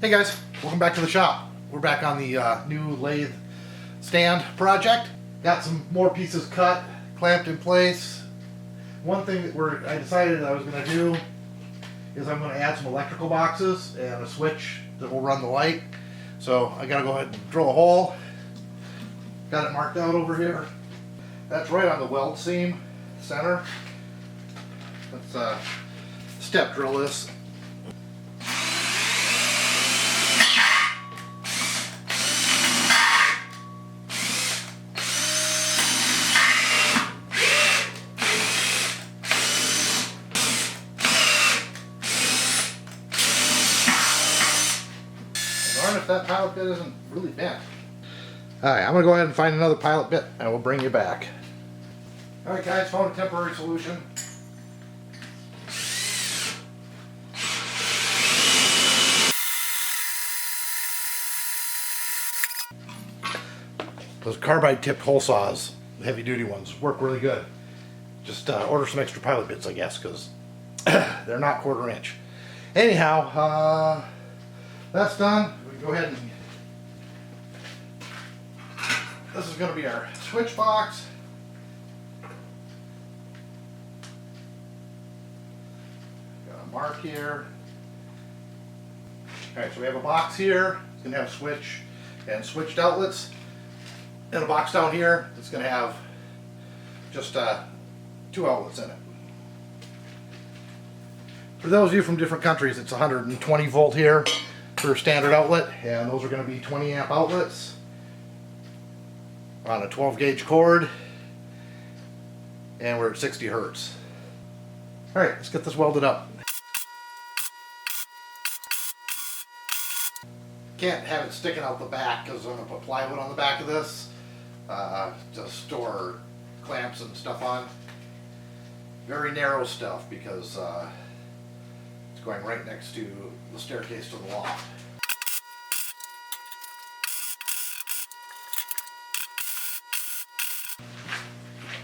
Hey guys, welcome back to the shop. We're back on the new lathe stand project. Got some more pieces cut, clamped in place. One thing that I decided I was going to do is I'm going to add some electrical boxes and a switch that will run the light. So I got to go ahead and drill a hole. Got it marked out over here. That's right on the weld seam center. Let's step drill this. Darn if that pilot bit isn't really bent. Alright, I'm going to go ahead and find another pilot bit and we'll bring you back. Alright guys, found a temporary solution. Those carbide tipped hole saws, the heavy duty ones, work really good. Just order some extra pilot bits, I guess, because they're not 1/4 inch. Anyhow, that's done. We can go ahead and... This is going to be our switch box. Got a mark here. Alright, so we have a box here. It's going to have a switch and switched outlets. And a box down here that's going to have just 2 outlets in it. For those of you from different countries, it's 120 volt here for a standard outlet, and those are going to be 20 amp outlets on a 12 gauge cord, and we're at 60 hertz. Alright, let's get this welded up. Can't have it sticking out the back because I'm going to put plywood on the back of this to store clamps and stuff on. Very narrow stuff because it's going right next to the staircase to the loft.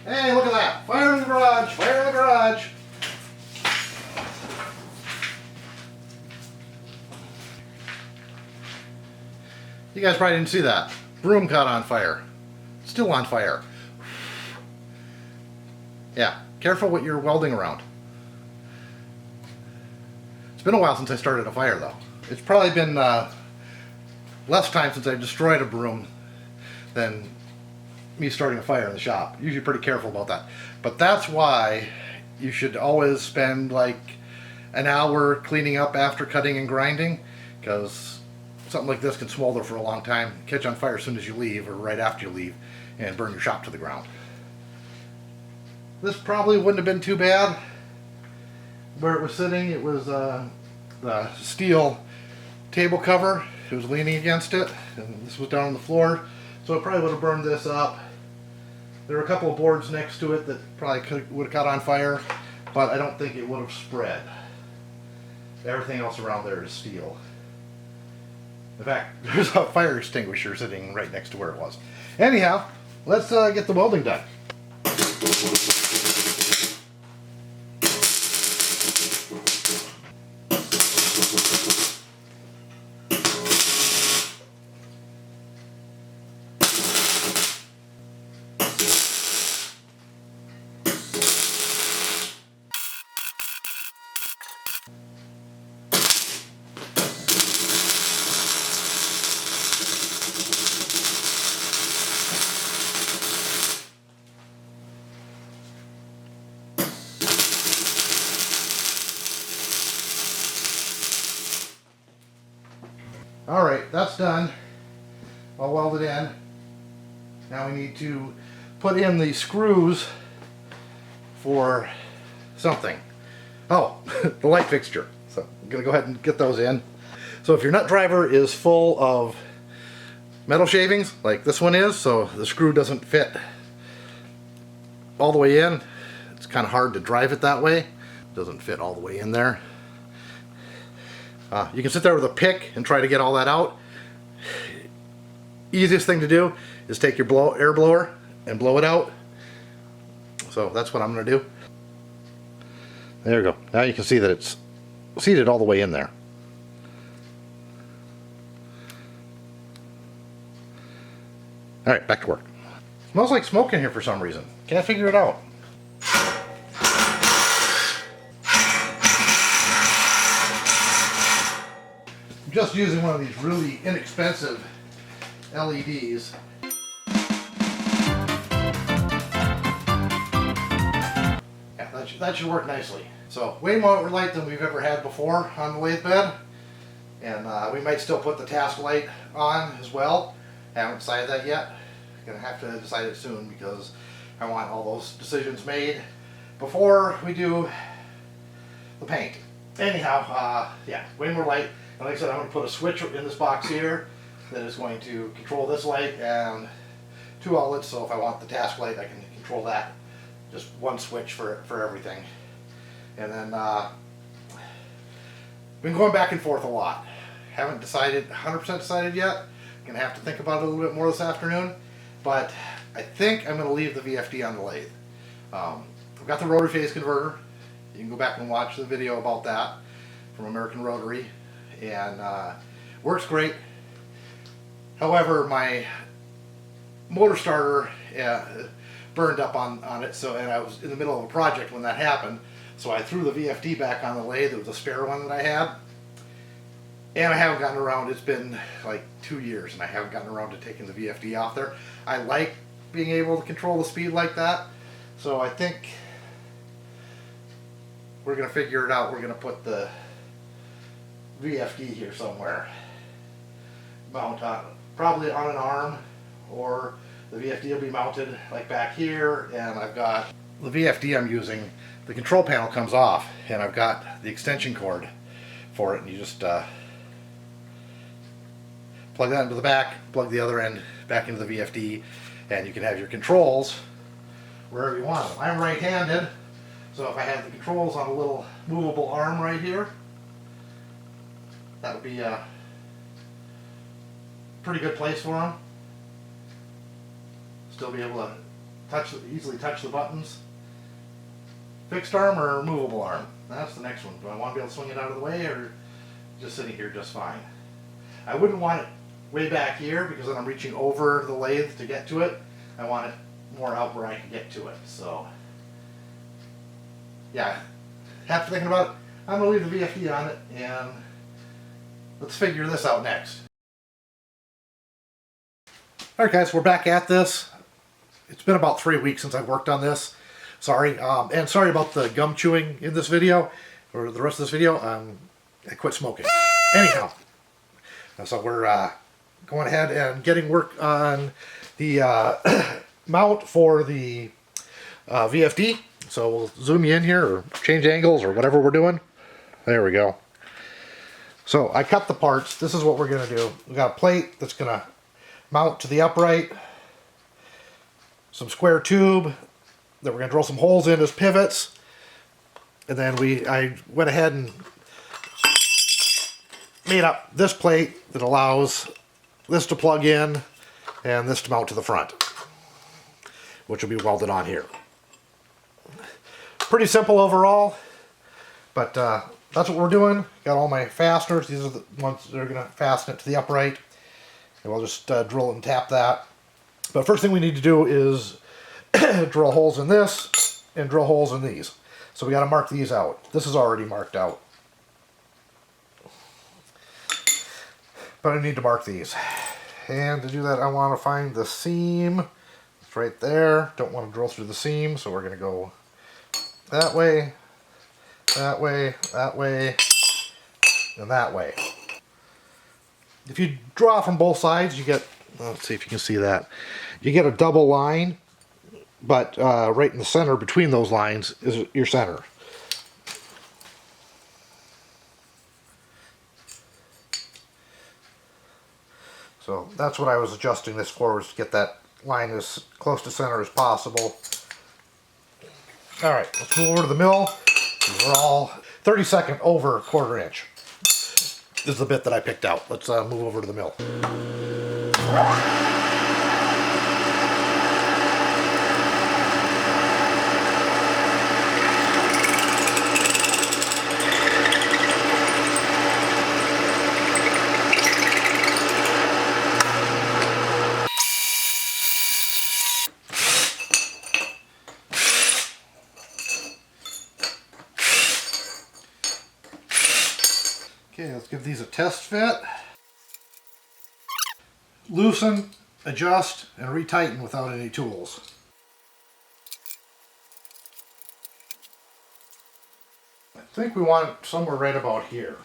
Hey, look at that! Fire in the garage! Fire in the garage! You guys probably didn't see that. Broom caught on fire. Still on fire. Yeah, careful what you're welding around. It's been a while since I started a fire though. It's probably been less time since I've destroyed a broom than me starting a fire in the shop. Usually pretty careful about that. But that's why you should always spend like an hour cleaning up after cutting and grinding, because something like this can smolder for a long time, catch on fire as soon as you leave or right after you leave, and burn your shop to the ground. This probably wouldn't have been too bad. Where it was sitting, it was the steel table cover. It was leaning against it, and this was down on the floor, so it probably would have burned this up. There were a couple of boards next to it that probably would have caught on fire, but I don't think it would have spread. Everything else around there is steel. In fact, there's a fire extinguisher sitting right next to where it was. Anyhow, let's get the welding done. Alright, that's done. All welded in. Now we need to put in the screws for something. Oh, the light fixture. So I'm going to go ahead and get those in. So if your nut driver is full of metal shavings, like this one is, so the screw doesn't fit all the way in, it's kind of hard to drive it that way. It doesn't fit all the way in there. You can sit there with a pick and try to get all that out. Easiest thing to do is take your air blower and blow it out. So that's what I'm going to do. There we go. Now you can see that it's seated all the way in there. Alright, back to work. Smells like smoke in here for some reason. Can't figure it out. I'm just using one of these really inexpensive LEDs. Yeah, that should work nicely. So, way more light than we've ever had before on the lathe bed. And we might still put the task light on as well. Haven't decided that yet. Gonna have to decide it soon because I want all those decisions made before we do the paint. Anyhow, yeah, way more light. And like I said, I'm going to put a switch in this box here that is going to control this light and 2 outlets, so if I want the task light I can control that. Just one switch for everything. And then been going back and forth a lot. Haven't decided, 100% decided yet. Gonna have to think about it a little bit more this afternoon. But I think I'm gonna leave the VFD on the lathe. I've got the rotary phase converter. You can go back and watch the video about that from American Rotary, and works great. However, my motor starter burned up on it, and I was in the middle of a project when that happened. So I threw the VFD back on the lathe. It was a spare one that I had. And I haven't gotten around, it's been like 2 years and I haven't gotten around to taking the VFD off there. I like being able to control the speed like that. So I think we're going to figure it out. We're going to put the VFD here somewhere. Mount on, probably on an arm, or the VFD will be mounted like back here. And I've got the VFD I'm using, the control panel comes off and I've got the extension cord for it, and you just plug that into the back, plug the other end back into the VFD, and you can have your controls wherever you want them. I'm right-handed, so if I had the controls on a little movable arm right here, that would be a pretty good place for them. Still be able to easily touch the buttons. Fixed arm or movable arm? That's the next one. Do I want to be able to swing it out of the way, or just sitting here just fine? I wouldn't want it way back here because then I'm reaching over the lathe to get to it. I want it more out where I can get to it. So yeah, after thinking about it, I'm going to leave the VFD on it, and let's figure this out next. Alright guys, we're back at this. It's been about 3 weeks since I've worked on this. Sorry, and sorry about the gum chewing in this video, or the rest of this video. I quit smoking. Anyhow, so we're going ahead and getting work on the mount for the VFD. So we'll zoom you in here, or change angles, or whatever we're doing. There we go. So I cut the parts. This is what we're going to do. We've got a plate that's going to mount to the upright, some square tube that we're going to drill some holes in as pivots, and then I went ahead and made up this plate that allows this to plug in and this to mount to the front, which will be welded on here. Pretty simple overall, but that's what we're doing. Got all my fasteners. These are the ones that are going to fasten it to the upright, and we'll just drill and tap that. But first thing we need to do is drill holes in this and drill holes in these. So we got to mark these out. This is already marked out, but I need to mark these. And to do that, I want to find the seam. It's right there. Don't want to drill through the seam, so we're going to go that way, that way, that way, and that way. If you draw from both sides, you get, let's see if you can see that, you get a double line, but right in the center between those lines is your center. So that's what I was adjusting this for, was to get that line as close to center as possible. Alright, let's move over to the mill. We're all 32nd over 1/4 inch. This is the bit that I picked out. Let's move over to the mill. Okay, let's give these a test fit. Loosen, adjust, and retighten without any tools. I think we want it somewhere right about here.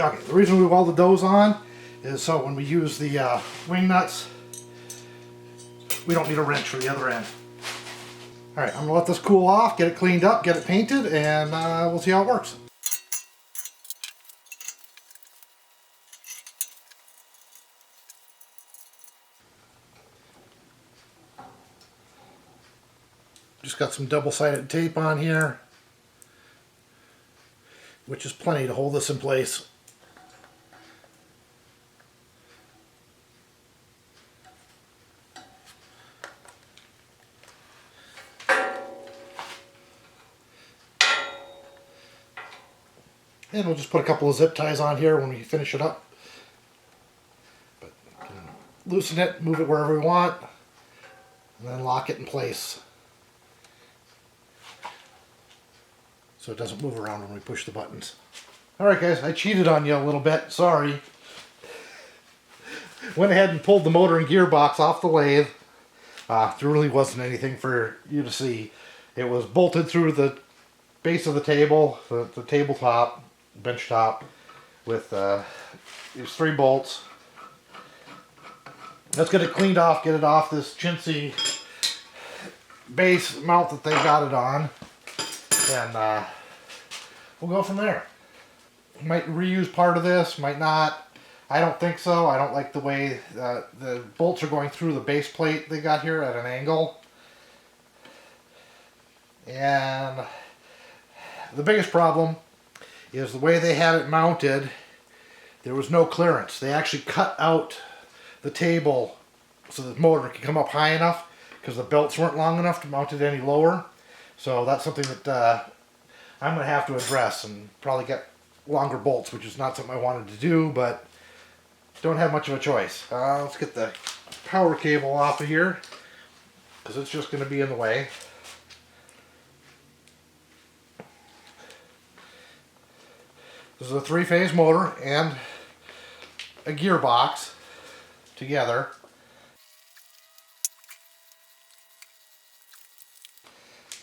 Okay, the reason we welded those on is so when we use the wing nuts, we don't need a wrench for the other end. Alright, I'm going to let this cool off, get it cleaned up, get it painted, and we'll see how it works. Just got some double-sided tape on here, which is plenty to hold this in place. And we'll just put a couple of zip ties on here when we finish it up. But we can loosen it, move it wherever we want, and then lock it in place so it doesn't move around when we push the buttons. Alright guys, I cheated on you a little bit, sorry. Went ahead and pulled the motor and gearbox off the lathe. There really wasn't anything for you to see. It was bolted through the base of the table, the tabletop, bench top, with these 3 bolts. Let's get it cleaned off, get it off this chintzy base mount that they got it on, and we'll go from there. Might reuse part of this, might not. I don't think so. I don't like the way the bolts are going through the base plate they got here at an angle. And the biggest problem is the way they had it mounted. There was no clearance. They actually cut out the table so the motor could come up high enough because the belts weren't long enough to mount it any lower. So that's something that I'm going to have to address and probably get longer bolts, which is not something I wanted to do, but don't have much of a choice. Let's get the power cable off of here because it's just going to be in the way. This is a 3-phase motor and a gearbox together.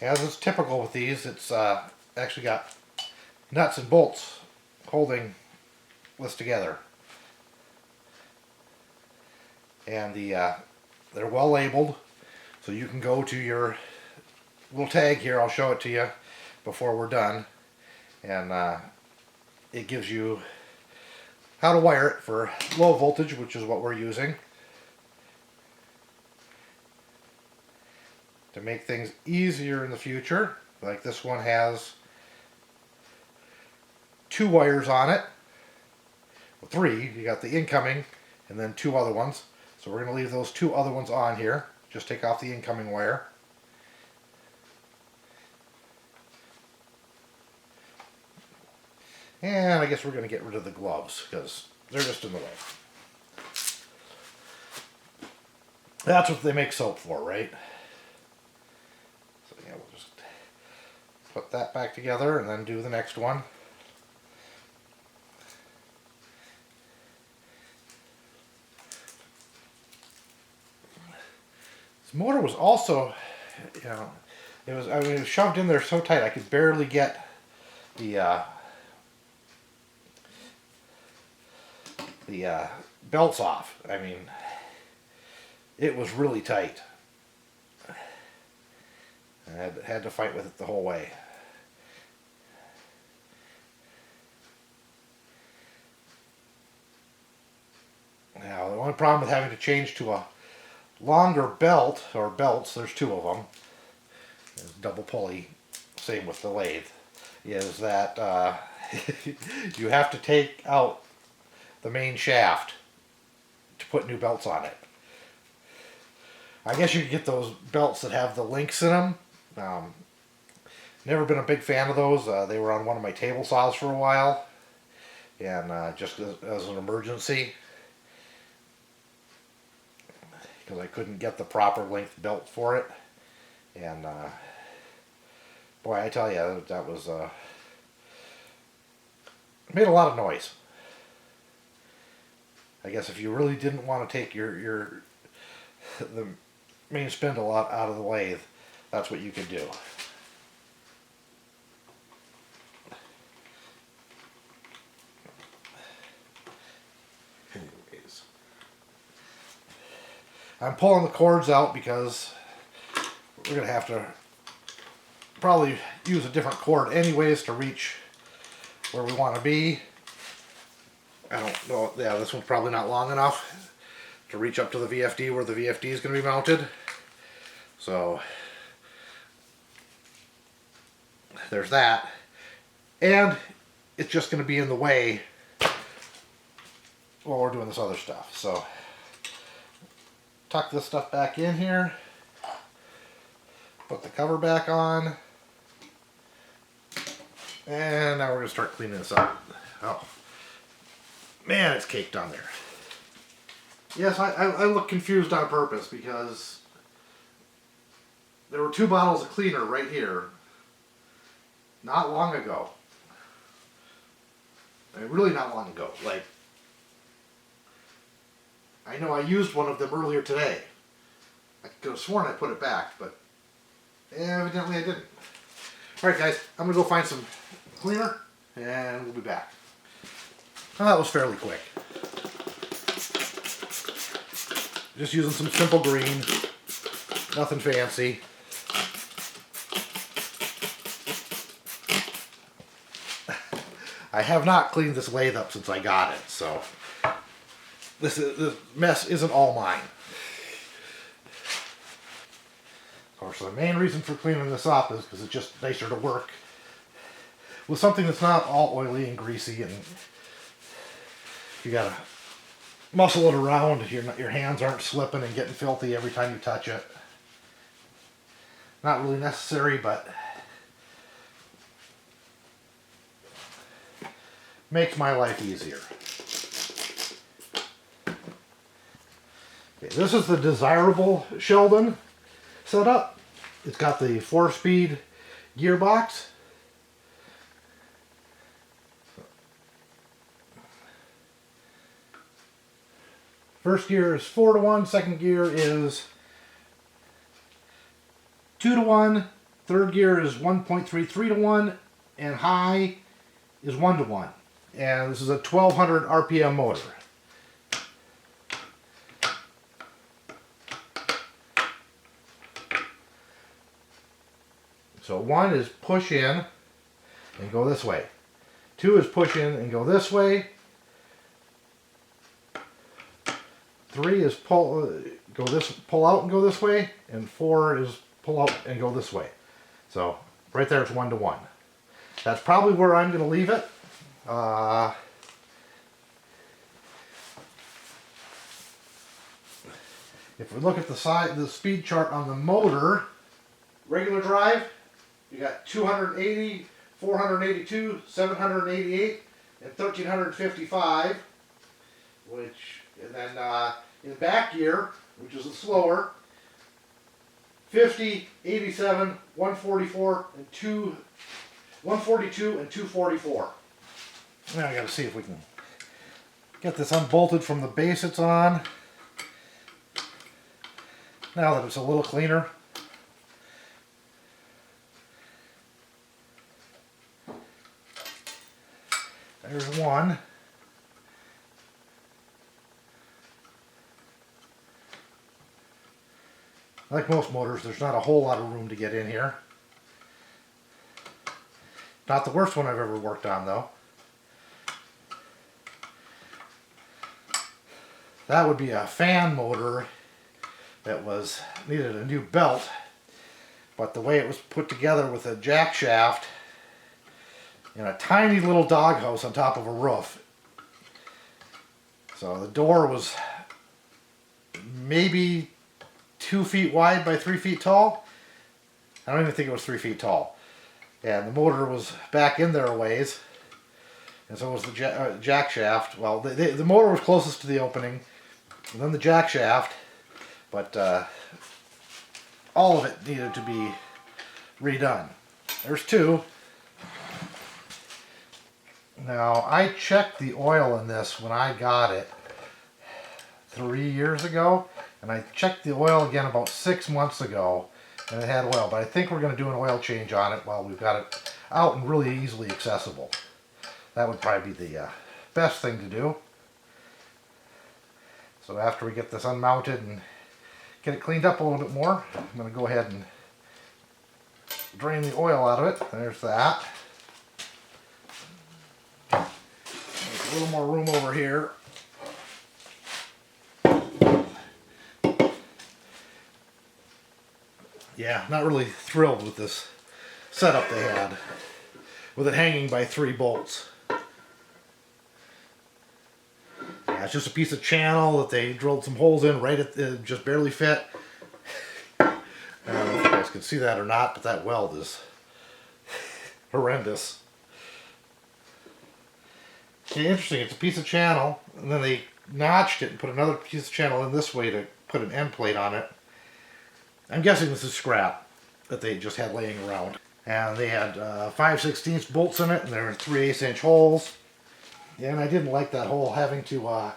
As is typical with these, it's actually got nuts and bolts holding this together. And they're well labeled, so you can go to your little tag here. I'll show it to you before we're done. And it gives you how to wire it for low voltage, which is what we're using, to make things easier in the future. Like this one has 2 wires on it. Well, 3. You got the incoming and then 2 other ones. So we're going to leave those 2 other ones on here. Just take off the incoming wire. And I guess we're going to get rid of the gloves because they're just in the way. That's what they make soap for, right? So yeah, we'll just put that back together and then do the next one. This motor was also, it was shoved in there so tight I could barely get the belts off. I mean, it was really tight. I had to fight with it the whole way. Now, the only problem with having to change to a longer belt, or belts, there's two of them, it's double pulley, same with the lathe, is that you have to take out the main shaft to put new belts on it. I guess you could get those belts that have the links in them. Never been a big fan of those. They were on one of my table saws for a while, and just as an emergency, because I couldn't get the proper length belt for it. And boy, I tell you, that was made a lot of noise. I guess if you really didn't want to take the main spindle out of the lathe, that's what you could do. Anyways, I'm pulling the cords out because we're going to have to probably use a different cord anyways to reach where we want to be. I don't know, yeah, this one's probably not long enough to reach up to the VFD where the VFD is going to be mounted. So there's that. And it's just going to be in the way while we're doing this other stuff. So tuck this stuff back in here. Put the cover back on. And now we're going to start cleaning this up. Oh, man, it's caked on there. Yes, I look confused on purpose because there were 2 bottles of cleaner right here not long ago. I mean, really not long ago. Like, I know I used one of them earlier today. I could have sworn I put it back, but evidently I didn't. Alright guys, I'm going to go find some cleaner and we'll be back. Well, that was fairly quick. Just using some simple green, nothing fancy. I have not cleaned this lathe up since I got it, so this mess isn't all mine. Of course, the main reason for cleaning this up is because it's just nicer to work with something that's not all oily and greasy, and you gotta muscle it around. Your hands aren't slipping and getting filthy every time you touch it. Not really necessary, but makes my life easier. Okay, this is the desirable Sheldon setup. It's got the 4-speed gearbox. First gear is 4-to-1, second gear is 2-to-1, third gear is 1.33-to-1, and high is 1-to-1. And this is a 1200 RPM motor. So 1 is push in and go this way. 2 is push in and go this way. 3 is pull out and go this way, and 4 is pull out and go this way. So right there it's 1-to-1. That's probably where I'm going to leave it. If we look at the speed chart on the motor, regular drive, you got 280, 482, 788, and 1355, and then in back gear, which is the slower, 50, 87, 144, and 142 and 244. Now I got to see if we can get this unbolted from the base it's on. Now that it's a little cleaner. There's one. Like most motors, there's not a whole lot of room to get in here. Not the worst one I've ever worked on though. That would be a fan motor that needed a new belt, but the way it was put together with a jack shaft in a tiny little doghouse on top of a roof. So the door was maybe 2 feet wide by 3 feet tall. I don't even think it was 3 feet tall. And the motor was back in there a ways, and so was the jack shaft. Well, the motor was closest to the opening, and then the jack shaft, but all of it needed to be redone. There's two. Now, I checked the oil in this when I got it 3 years ago, and I checked the oil again about 6 months ago, and it had oil, but I think we're going to do an oil change on it while we've got it out and really easily accessible. That would probably be the best thing to do. So after we get this unmounted and get it cleaned up a little bit more, I'm going to go ahead and drain the oil out of it. There's that. There's a little more room over here. Yeah, not really thrilled with this setup they had, with it hanging by 3 bolts. Yeah, it's just a piece of channel that they drilled some holes in right at the, just barely fit. I don't know if you guys can see that or not, but that weld is horrendous. Okay, interesting, it's a piece of channel, and then they notched it and put another piece of channel in this way to put an end plate on it. I'm guessing this is scrap that they just had laying around. And they had 5/16 bolts in it, and there were 3/8 inch holes. Yeah, and I didn't like that whole having to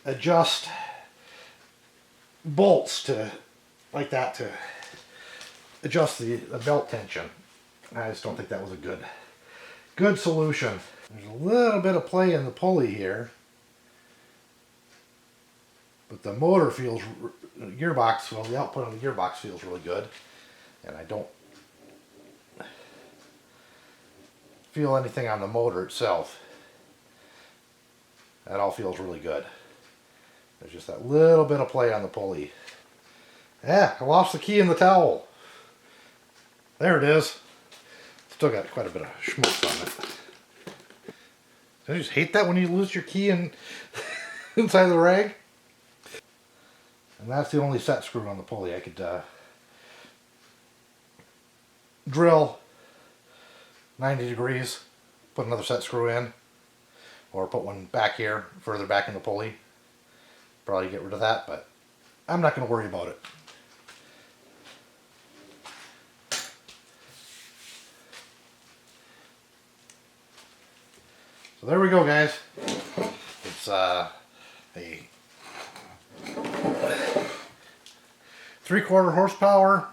adjust bolts like that to adjust the belt tension. I just don't think that was a good solution. There's a little bit of play in the pulley here, but the motor feels, gearbox, well, the output on the gearbox feels really good, and I don't feel anything on the motor itself. That all feels really good. There's just that little bit of play on the pulley. Yeah, I lost the key in the towel. There it is. Still got quite a bit of schmutz on it. I just hate that when you lose your key inside the rag. And that's the only set screw on the pulley. I could drill 90 degrees, put another set screw in, or put one back here, further back in the pulley. Probably get rid of that, but I'm not going to worry about it. So there we go, guys. It's a 3/4 horsepower,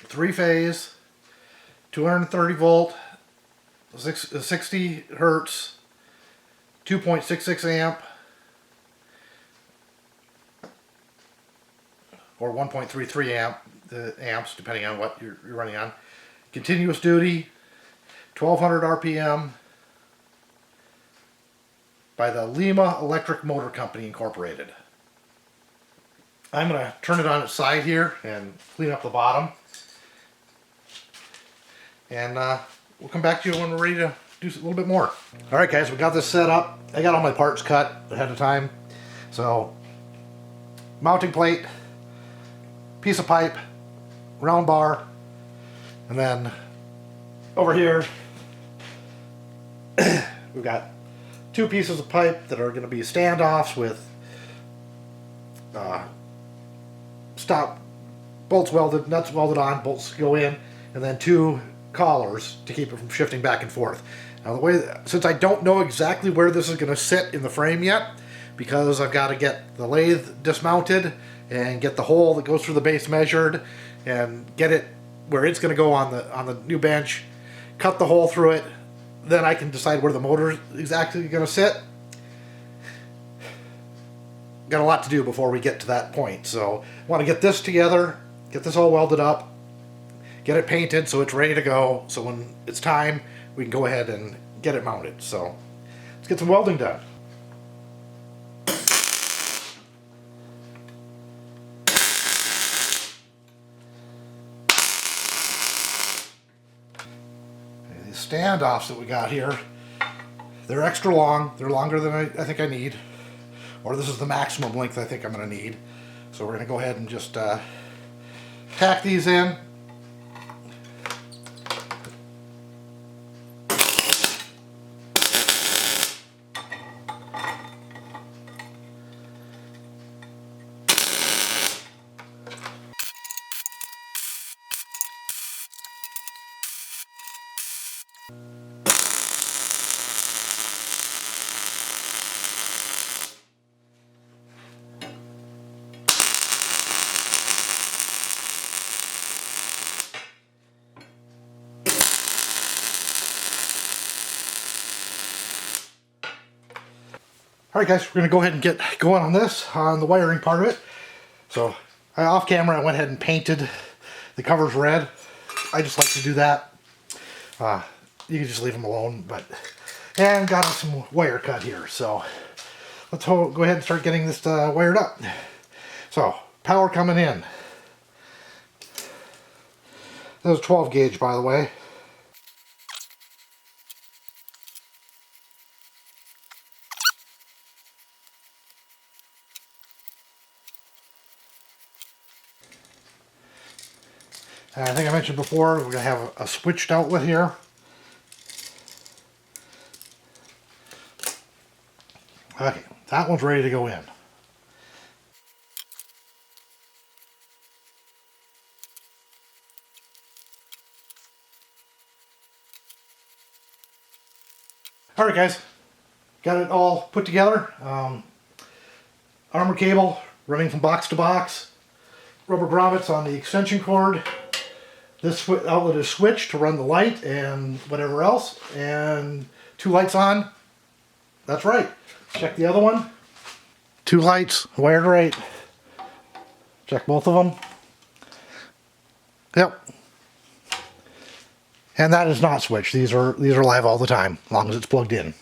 3-phase, 230 volt, 60 hertz, 2.66 amp, or 1.33 amps, depending on what you're running on. Continuous duty, 1200 RPM, by the Lima Electric Motor Company Incorporated. I'm going to turn it on its side here and clean up the bottom. And we'll come back to you when we're ready to do a little bit more. Alright guys, we got this set up. I got all my parts cut ahead of time. So, mounting plate, piece of pipe, round bar, and then over here we've got 2 pieces of pipe that are going to be standoffs with stop bolts welded, nuts welded on, bolts go in, and then 2 collars to keep it from shifting back and forth. Now since I don't know exactly where this is going to sit in the frame yet, because I've got to get the lathe dismounted and get the hole that goes through the base measured and get it where it's going to go on the new bench, cut the hole through it, then I can decide where the motor is exactly going to sit. Got a lot to do before we get to that point, so I want to get this together, get this all welded up, get it painted so it's ready to go. So when it's time, we can go ahead and get it mounted. So let's get some welding done. These standoffs that we got here, they're extra long. They're longer than I think I need. Or this is the maximum length I think I'm going to need. So we're going to go ahead and just tack these in. Alright guys, we're going to go ahead and get going on this, on the wiring part of it. So, off camera I went ahead and painted the covers red. I just like to do that. You can just leave them alone, and got some wire cut here. So, let's go ahead and start getting this wired up. So, power coming in. That was 12 gauge, by the way. I think I mentioned before, we're going to have a switched outlet here. Okay, that one's ready to go in. Alright guys, got it all put together. Armor cable running from box to box. Rubber grommets on the extension cord. This outlet is switched to run the light and whatever else. And 2 lights on. That's right. Check the other one. 2 lights wired right. Check both of them. Yep. And that is not switched. These are live all the time, as long as it's plugged in.